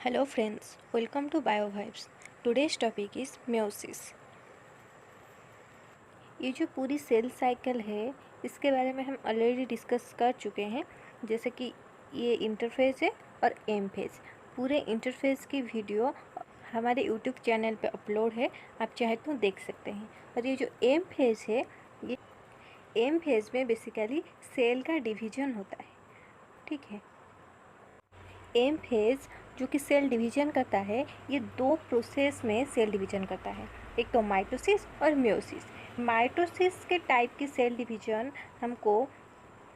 Hello friends, welcome to BioVibes. Today's topic is meiosis. ये जो पूरी सेल साइकिल है इसके बारे में हम ऑलरेडी डिस्कस कर चुके हैं, जैसे कि ये इंटरफेज है और एम फेज। पूरे इंटरफेज की वीडियो हमारे यूट्यूब चैनल पे अपलोड है, आप चाहे तो देख सकते हैं। और ये जो एम फेज है, ये एम फेज में बेसिकली सेल का डिवीजन होता है, ठीक है। एम फेज जो कि सेल डिवीजन करता है, ये दो प्रोसेस में सेल डिवीजन करता है, एक तो माइटोसिस और मियोसिस। माइटोसिस के टाइप की सेल डिवीजन हमको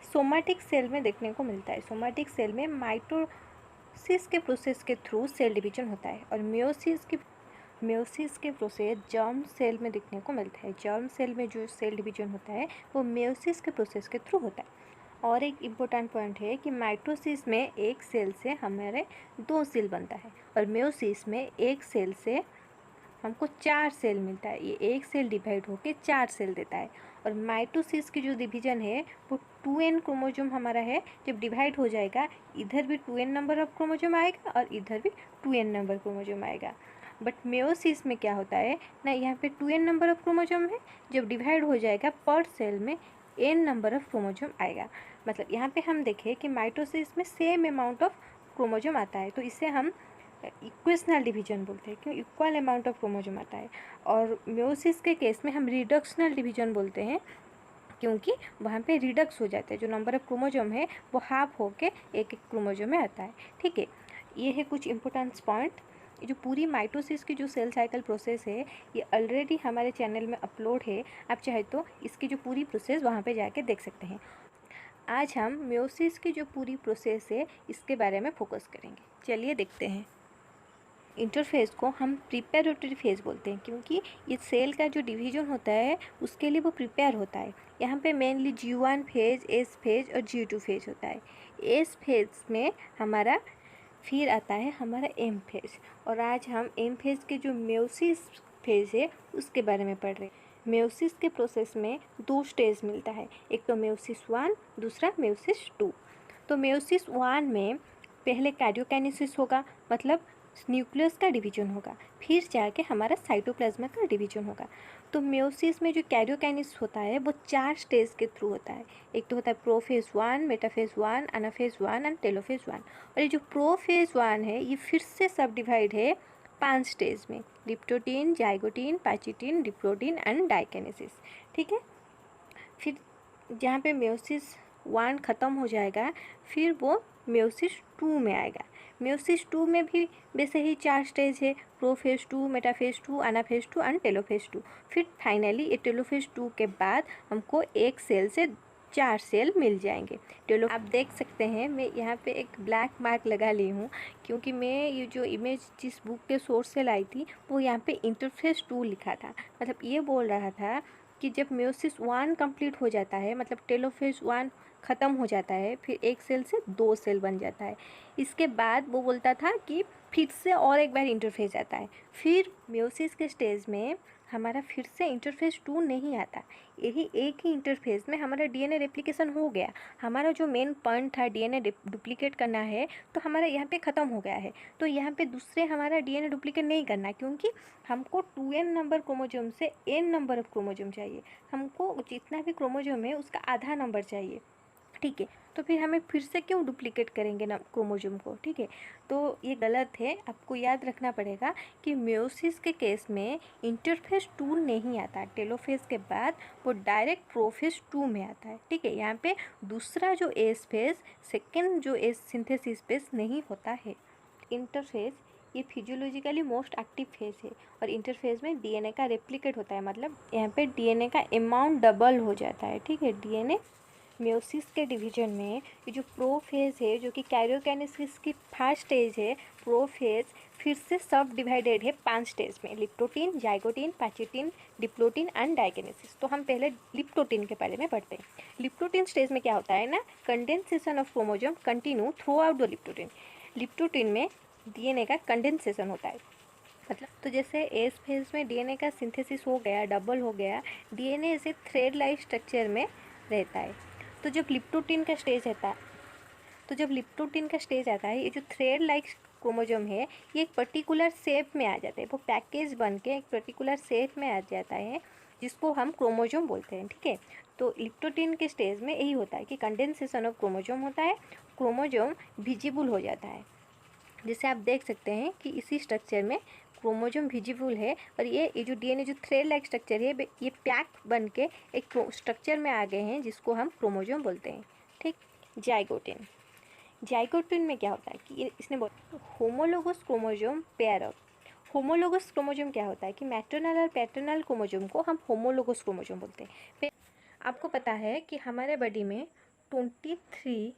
सोमैटिक सेल में देखने को मिलता है। सोमैटिक सेल में माइटोसिस के प्रोसेस के थ्रू सेल डिवीजन होता है, और मियोसिस के प्रोसेस जर्म सेल में देखने को मिलता है। जर्म सेल में जो सेल डिवीजन होता है वो मियोसिस के प्रोसेस के थ्रू होता है। और एक इम्पोर्टेंट पॉइंट है कि माइटोसिस में एक सेल से हमारे दो सेल बनता है, और मियोसिस में एक सेल से हमको 4 सेल मिलता है। ये एक सेल डिवाइड होकर 4 सेल देता है। और माइटोसिस की जो डिवीजन है वो 2n क्रोमोजोम हमारा है। जब डिवाइड हो जाएगा, इधर भी 2n नंबर ऑफ क्रोमोजोम आएगा और इधर भी 2n नंबर क्रोमोजोम आएगा। बट मियोसिस में क्या होता है ना, यहाँ पे 2n नंबर ऑफ क्रोमोजोम है, जब डिवाइड हो जाएगा पर सेल में n नंबर ऑफ क्रोमोजोम आएगा। मतलब यहाँ पे हम देखें कि माइटोसिस में सेम अमाउंट ऑफ क्रोमोजोम आता है, तो इसे हम इक्वेशनल डिवीजन बोलते हैं, क्यों इक्वल अमाउंट ऑफ क्रोमोजोम आता है। और मियोसिस के केस में हम रिडक्शनल डिवीजन बोलते हैं, क्योंकि वहाँ पे रिडक्स हो जाता है, जो नंबर ऑफ क्रोमोजोम है वो हाफ होके एक एक क्रोमोजोम में आता है, ठीक है। ये है कुछ इंपॉर्टेंट पॉइंट। ये जो पूरी माइटोसिस की जो सेल साइकिल प्रोसेस है, ये ऑलरेडी हमारे चैनल में अपलोड है, आप चाहे तो इसकी जो पूरी प्रोसेस वहाँ पे जाके देख सकते हैं। आज हम मियोसिस की जो पूरी प्रोसेस है इसके बारे में फोकस करेंगे। चलिए देखते हैं। इंटरफेज को हम प्रिपेरेटरी फेज बोलते हैं, क्योंकि ये सेल का जो डिवीजन होता है उसके लिए वो प्रिपेयर होता है। यहाँ पे mainly G1 phase, S phase और G2 फेज होता है। एस फेज में हमारा फिर आता है हमारा एम फेज। और आज हम एम फेज के जो मियोसिस फेज है उसके बारे में पढ़ रहे हैं। मियोसिस के प्रोसेस में दो स्टेज मिलता है, एक तो मियोसिस 1, दूसरा मियोसिस 2। तो मियोसिस 1 में पहले कार्योकाइनेसिस होगा, मतलब न्यूक्लियस का डिवीजन होगा, फिर जाके हमारा साइटोप्लाज्मा का डिवीजन होगा। तो मियोसिस में जो कैरियोकाइनेसिस होता है वो 4 स्टेज के थ्रू होता है। एक तो होता है prophase 1, metaphase 1, anaphase 1 and telophase 1। और ये जो प्रोफेज 1 है ये फिर से सब डिवाइड है 5 स्टेज में: leptotene, zygotene, pachytene, diplotene and diakinesis, ठीक है। फिर जहाँ पे मियोसिस 1 ख़त्म हो जाएगा, फिर वो मियोसिस 2 में आएगा। मियोसिस 2 में भी वैसे ही 4 स्टेज है: prophase 2, metaphase 2, anaphase 2 and telophase 2। फिर फाइनली ये टेलोफेज 2 के बाद हमको एक सेल से 4 सेल मिल जाएंगे। टेलो आप देख सकते हैं, मैं यहाँ पे एक ब्लैक मार्क लगा ली हूँ, क्योंकि मैं ये जो इमेज जिस बुक के सोर्स से लाई थी वो यहाँ पे इंटरफेज 2 लिखा था। मतलब ये बोल रहा था कि जब मियोसिस 1 कंप्लीट हो जाता है, मतलब टेलोफेज 1 ख़त्म हो जाता है, फिर एक सेल से 2 सेल बन जाता है। इसके बाद वो बोलता था कि फिर से और एक बार इंटरफेज आता है। फिर मियोसिस के स्टेज में हमारा फिर से इंटरफेज 2 नहीं आता। यही एक ही इंटरफेज में हमारा डीएनए रेप्लिकेशन हो गया। हमारा जो मेन पॉइंट था डीएनए डुप्लीकेट करना है, तो हमारा यहाँ पे ख़त्म हो गया है। तो यहाँ पे दूसरे हमारा डीएनए डुप्लीकेट नहीं करना, क्योंकि हमको 2n नंबर क्रोमोजोम से n नंबर ऑफ क्रोमोजोम चाहिए। हमको जितना भी क्रोमोजोम है उसका आधा नंबर चाहिए, ठीक है। तो फिर हमें फिर से क्यों डुप्लीकेट करेंगे ना क्रोमोजोम को, ठीक है। तो ये गलत है, आपको याद रखना पड़ेगा कि मियोसिस के केस में इंटरफेज 2 नहीं आता। टेलोफेज के बाद वो डायरेक्ट प्रोफेज 2 में आता है, ठीक है। यहाँ पे दूसरा जो एस फेज, सेकेंड जो एस सिंथेसिस फेज नहीं होता है। इंटरफेज ये फिजियोलॉजिकली मोस्ट एक्टिव फेज है, और इंटरफेज में डीएनए का रेप्लिकेट होता है, मतलब यहाँ पे डीएनए का अमाउंट डबल हो जाता है, ठीक है। डीएनए मियोसिस के डिवीजन में ये जो प्रोफेज है, जो कि कैरियोकाइनेसिस की फर्स्ट स्टेज है, प्रोफेज फिर से सब डिवाइडेड है 5 स्टेज में: leptotene, zygotene, pachytene, diplotene and diakinesis. तो हम पहले लिप्टोटीन के बारे में पढ़ते हैं। लिप्टोटीन स्टेज में क्या होता है ना, condensation of chromosome continue through out the leptotene. Leptotene में डीएनए का कंडेंसेशन होता है, मतलब तो जैसे एस फेज में डीएनए का सिंथेसिस हो गया, डबल हो गया, डीएनए ऐसे थ्रेड लाइक स्ट्रक्चर में रहता है। तो जब लिप्टोटीन का स्टेज आता है, ये जो थ्रेड लाइक क्रोमोजोम है ये एक पर्टिकुलर शेप में आ जाता है, वो पैकेज बन के एक पर्टिकुलर शेप में आ जाता है जिसको हम क्रोमोजोम बोलते हैं। ठीक है, तो लिप्टोटिन के स्टेज में यही होता है कि कंडेंसेशन ऑफ क्रोमोजोम होता है, क्रोमोजोम विजिबल हो जाता है। जैसे आप देख सकते हैं कि इसी स्ट्रक्चर में क्रोमोजोम विजिबल है और ये जो डीएनए जो थ्रेड लाइक स्ट्रक्चर है ये पैक बन के एक स्ट्रक्चर में आ गए हैं जिसको हम क्रोमोजोम बोलते हैं। ठीक, जाइगोटिन। जाइगोटिन में क्या होता है कि इसने homologous chromosome pair up. Homologous chromosome क्या होता है कि मैटरनल और पैटर्नल क्रोमोजोम को हम होमोलोगस क्रोमोजोम बोलते हैं। फिर आपको पता है कि हमारे बॉडी में 23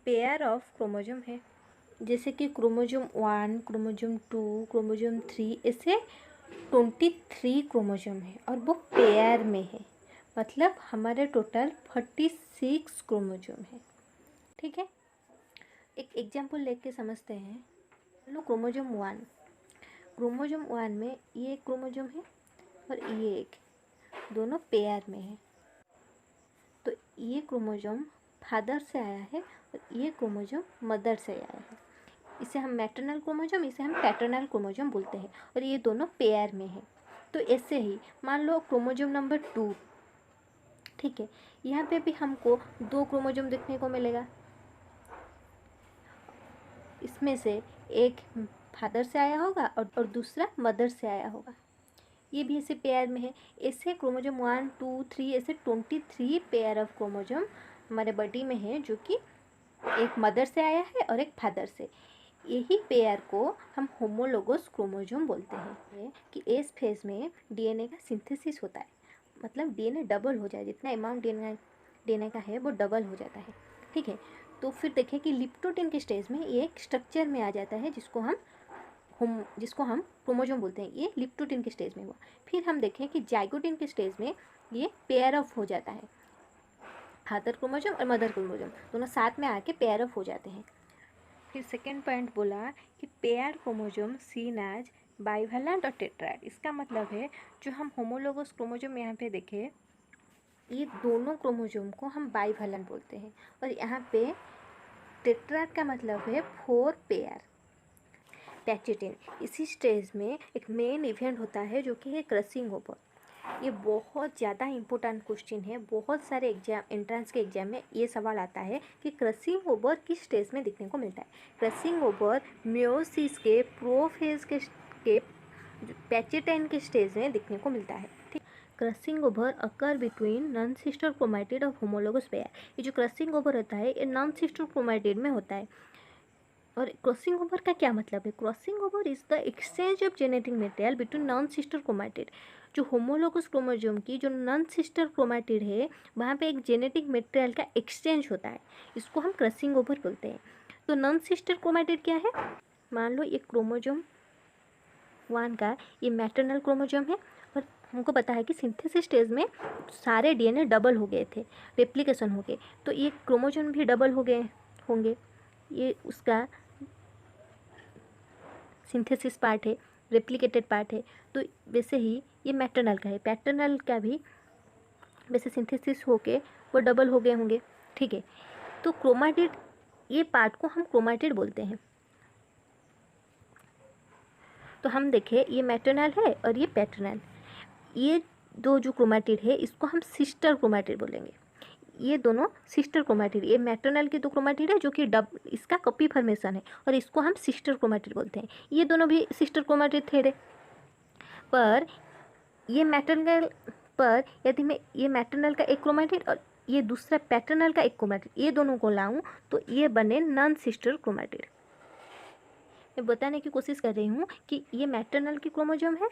पेयर ऑफ क्रोमोजोम है, जैसे कि क्रोमोजोम 1, क्रोमोजोम 2, क्रोमोजोम 3, ऐसे 23 क्रोमोजोम है और वो पेयर में है, मतलब हमारे टोटल 46 क्रोमोजोम है। ठीक है, एक एग्जाम्पल लेके समझते हैं। लो क्रोमोजोम 1, क्रोमोजोम 1 में ये एक क्रोमोजोम है और ये एक, दोनों पेयर में है। तो ये क्रोमोजोम फादर से आया है और ये क्रोमोजोम मदर से आया है। इसे हम मैटरनल क्रोमोजोम, इसे हम पैटर्नल क्रोमोजोम बोलते हैं और ये दोनों पेयर में है। तो ऐसे ही मान लो क्रोमोजोम नंबर 2, ठीक है, यहाँ पे भी हमको 2 क्रोमोजोम देखने को मिलेगा। इसमें से एक फादर से आया होगा और दूसरा मदर से आया होगा। ये भी ऐसे पेयर में है। ऐसे क्रोमोजोम 1, 2, 3 ऐसे 23 पेयर ऑफ क्रोमोजोम हमारे बॉडी में है, जो कि एक मदर से आया है और एक फादर से। यही पेयर को हम होमोलोगस क्रोमोजोम बोलते हैं। कि एस फेज में डीएनए का सिंथेसिस होता है, मतलब डीएनए डबल हो जाए, जितना अमाउंट डीएनए का है वो डबल हो जाता है। ठीक है, तो फिर देखें कि लिप्टोटिन के स्टेज में ये एक स्ट्रक्चर में आ जाता है जिसको हम क्रोमोजोम बोलते हैं। ये लिप्टोटिन के स्टेज में हुआ। फिर हम देखें कि जाइगोटिन के स्टेज में ये पेयर ऑफ हो जाता है, फादर क्रोमोजोम और मदर क्रोमोजोम दोनों साथ में आके पेयर ऑफ हो जाते हैं। फिर सेकेंड पॉइंट बोला कि pair chromosome seen as bivalent और टेट्राड। इसका मतलब है जो हम होमोलोगस क्रोमोजोम यहाँ पे देखें, ये दोनों क्रोमोजोम को हम बाइवेलेंट बोलते हैं और यहाँ पे टेट्राड का मतलब है 4 पेयर। पैचेटिन, इसी स्टेज में एक मेन इवेंट होता है जो कि है क्रसिंग ओवर। ये बहुत ज़्यादा इम्पोर्टेंट क्वेश्चन है, बहुत सारे एंट्रेंस के एग्जाम में ये सवाल आता है कि क्रसिंग ओवर किस स्टेज में दिखने को मिलता है। क्रसिंग ओवर मियोसिस के प्रोफेज के पैचेटाइन के स्टेज में दिखने को मिलता है। ठीक, crossing over occur between non sister chromatid और होमोलोगस पेयर। ये जो क्रसिंग ओवर होता है ये नॉन सिस्टर क्रोमैटिड में होता है। और क्रॉसिंग ओवर का क्या मतलब है? Crossing over is the exchange of genetic material between non sister chromatid. जो होमोलोगस क्रोमोजोम की जो नॉन सिस्टर क्रोमैटिड है वहाँ पे एक जेनेटिक मटेरियल का एक्सचेंज होता है, इसको हम क्रॉसिंग ओवर बोलते हैं। तो नॉन सिस्टर क्रोमैटिड क्या है? मान लो ये क्रोमोजोम 1 का ये मैटरनल क्रोमोजोम है और हमको पता है कि सिंथेसिस स्टेज में सारे डीएनए डबल हो गए थे, रेप्लिकेशन हो गए, तो ये क्रोमोजोम भी डबल हो गए होंगे। ये उसका सिंथेसिस पार्ट है, रेप्लिकेटेड पार्ट है। तो वैसे ही ये मैटरनल का है, पैटर्नल का भी वैसे सिंथेसिस होके वो डबल हो गए होंगे। ठीक है, तो क्रोमैटिड, ये पार्ट को हम क्रोमैटिड बोलते हैं। तो हम देखें ये मैटरनल है और ये पैटर्नल, ये दो जो क्रोमैटिड है इसको हम सिस्टर क्रोमैटिड बोलेंगे। ये दोनों सिस्टर क्रोमैटिड, ये मैटरनल की दो क्रोमैटिड है जो कि इसका कॉपी फॉर्मेशन है और इसको हम सिस्टर क्रोमैटिड बोलते हैं। ये दोनों भी सिस्टर क्रोमैटिड थे, पर ये मैटरनल, पर यदि मैं ये मैटरनल का एक क्रोमैटिड और ये दूसरा पैटर्नल का एक क्रोमैटिड, ये दोनों को लाऊं तो ये बने नॉन सिस्टर क्रोमैटिड। मैं बताने की कोशिश कर रही हूँ कि ये मैटरनल की क्रोमोजोम है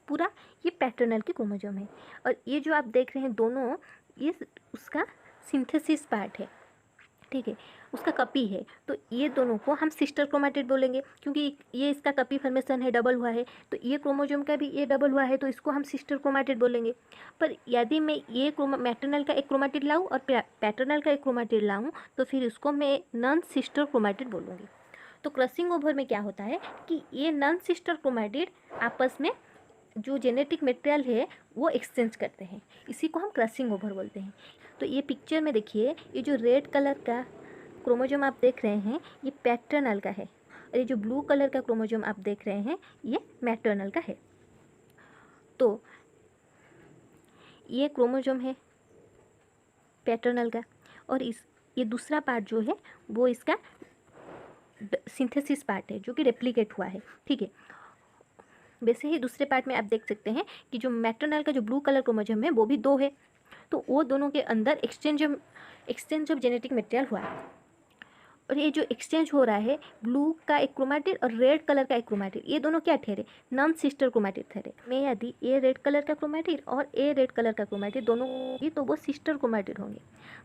पूरा, ये पैटर्नल की क्रोमोजोम है और ये जो आप देख रहे हैं दोनों, ये उसका सिंथेसिस पार्ट है। ठीक है, उसका कॉपी है। तो ये दोनों को हम सिस्टर क्रोमैटिड बोलेंगे क्योंकि ये इसका कॉपी फॉर्मेशन है, डबल हुआ है। तो ये क्रोमोजोम का भी ये डबल हुआ है तो इसको हम सिस्टर क्रोमैटिड बोलेंगे। पर यदि मैं ये मैटरनल का एक क्रोमैटिड लाऊं और पैटर्नल का एक क्रोमैटिड लाऊं तो फिर उसको मैं नॉन सिस्टर क्रोमैटिड बोलूँगी। तो क्रॉसिंग ओवर में क्या होता है कि ये नॉन सिस्टर क्रोमैटिड आपस में जो जेनेटिक मटेरियल है वो एक्सचेंज करते हैं, इसी को हम क्रॉसिंग ओवर बोलते हैं। तो ये पिक्चर में देखिए, ये जो रेड कलर का क्रोमोजोम आप देख रहे हैं ये पैटर्नल का है और ये जो ब्लू कलर का क्रोमोसोम आप देख रहे हैं ये मैटरनल का है। तो ये क्रोमोसोम है पैटर्नल का, और ये दूसरा पार्ट जो है वो इसका सिंथेसिस पार्ट है जो कि रेप्लिकेट हुआ है। ठीक है, वैसे ही दूसरे पार्ट में आप देख सकते हैं कि जो मैटरनल का जो ब्लू कलर क्रोमोसोम है वो भी 2 है, तो वो दोनों के अंदर एक्सचेंज ऑफ जेनेटिक मटेरियल हुआ है। और ये जो एक्सचेंज हो रहा है ब्लू का एक क्रोमैटिड और रेड कलर का एक क्रोमैटिड, ये दोनों क्या ठहरे? नॉन सिस्टर क्रोमैटिड ठहरे। में यदि ए रेड कलर का क्रोमैटिड और ए रेड कलर का क्रोमैटिड दोनों होंगे तो वो सिस्टर क्रोमैटिड होंगे।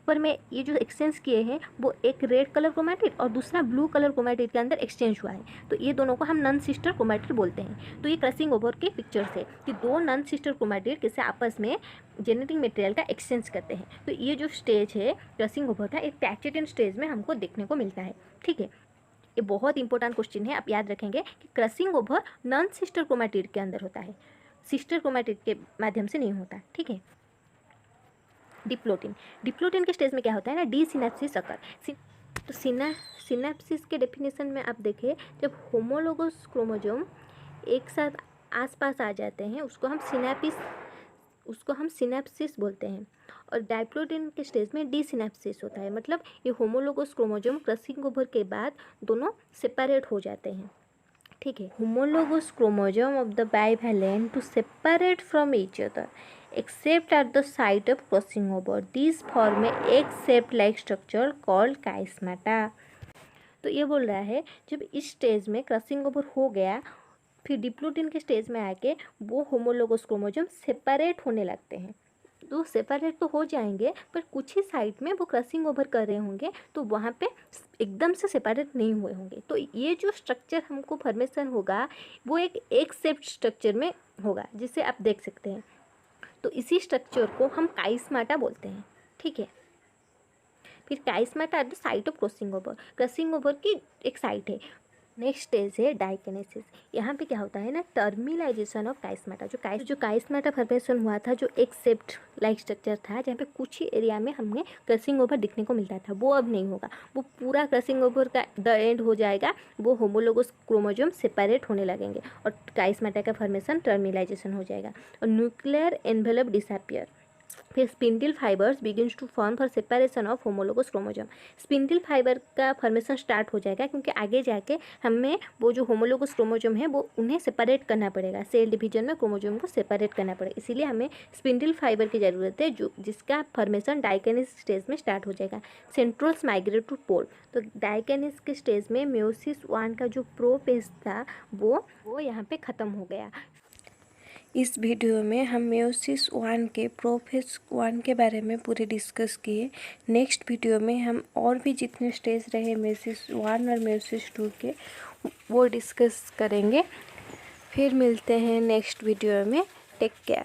पर मैं ये जो एक्सचेंज किए हैं वो एक रेड कलर क्रोमैटिड और दूसरा ब्लू कलर क्रोमैटिड के अंदर एक्सचेंज हुआ है, तो ये दोनों को हम नॉन सिस्टर क्रोमैटिड बोलते हैं। तो ये क्रॉसिंग ओवर के पिक्चर्स है कि 2 नॉन सिस्टर क्रोमैटिड कैसे आपस में जेनेटिक मटेरियल का एक्सचेंज करते हैं। तो ये जो स्टेज है क्रॉसिंग ओवर का एक पैचेटेड स्टेज में हमको देखने को मिलता है। ठीक है, ये बहुत इंपॉर्टेंट क्वेश्चन है, आप याद रखेंगे कि crossing over non sister chromatid के अंदर होता है, सिस्टर क्रोमैटिड के माध्यम से नहीं होता। ठीक है, डिप्लोटिन के स्टेज में क्या होता है ना, डी सिनेप्सिस अकर। तो सिनेप्सिस के डेफिनेशन में आप देखें, जब होमोलोगस क्रोमोसोम एक साथ आसपास आ जाते हैं उसको हम सिनेप्सिस बोलते हैं। और डाइप्लोटिन के स्टेज में डी सिनेप्सिस होता है, मतलब ये होमोलोगस क्रोमोसोम क्रॉसिंग ओवर के बाद दोनों सेपरेट हो जाते हैं। ठीक है, homologous chromosome of the bivalent to separate from each other except at the site of crossing over. These form a egg-shaped like structure called chiasmata. तो ये बोल रहा है जब इस स्टेज में क्रॉसिंग ओवर हो गया फिर डिप्लोटिन के स्टेज में आके वो होमोलोगस क्रोमोसोम सेपरेट होने लगते हैं। तो सेपरेट तो हो जाएंगे पर कुछ ही साइड में वो क्रॉसिंग ओवर कर रहे होंगे, तो वहाँ पे एकदम से सेपरेट नहीं हुए होंगे। तो ये जो स्ट्रक्चर हमको फॉर्मेशन होगा वो एक एग शेप्ड स्ट्रक्चर में होगा, जिसे आप देख सकते हैं। तो इसी स्ट्रक्चर को हम काइस्माटा बोलते हैं। ठीक है, फिर chiasmata at the site of crossing over की एक साइट है। नेक्स्ट स्टेज है डाइकेनेसिस। यहाँ पे क्या होता है ना, टर्मिलाइजेशन ऑफ काइस्माटा। जो काइस्माटा फॉर्मेशन हुआ था, जो एक शेप्ड लाइक स्ट्रक्चर था जहाँ पे कुछ ही एरिया में हमें क्रॉसिंग ओवर दिखने को मिलता था, वो अब नहीं होगा। वो पूरा क्रॉसिंग ओवर का द एंड हो जाएगा, वो होमोलोगस क्रोमोसोम सेपरेट होने लगेंगे और काइस्माटा का फॉर्मेशन टर्मिलाइजेशन हो जाएगा और न्यूक्लियर एनवेलप डिसअपियर। फिर spindle fibres begins to form for separation of homologous chromosome. Spindle fibre का फॉर्मेशन स्टार्ट हो जाएगा क्योंकि आगे जाके हमें वो जो होमोलोगस क्रोमोसोम है वो उन्हें सेपरेट करना पड़ेगा, सेल डिवीजन में क्रोमोसोम को सेपरेट करना पड़ेगा, इसीलिए हमें स्पिंडल फाइबर की ज़रूरत है जो जिसका फॉर्मेशन डाइकेनेसिस स्टेज में स्टार्ट हो जाएगा। सेंट्रोल्स माइग्रेट टू पोल। तो डाइकेनेसिस के स्टेज में मेयोसिस 1 का जो प्रोफेज था वो यहाँ पे ख़त्म हो गया। इस वीडियो में हम मेयोसिस 1 के प्रोफेज 1 के बारे में पूरे डिस्कस किए। नेक्स्ट वीडियो में हम और भी जितने स्टेज रहे मेयोसिस 1 और मेयोसिस 2 के वो डिस्कस करेंगे। फिर मिलते हैं नेक्स्ट वीडियो में। Take care.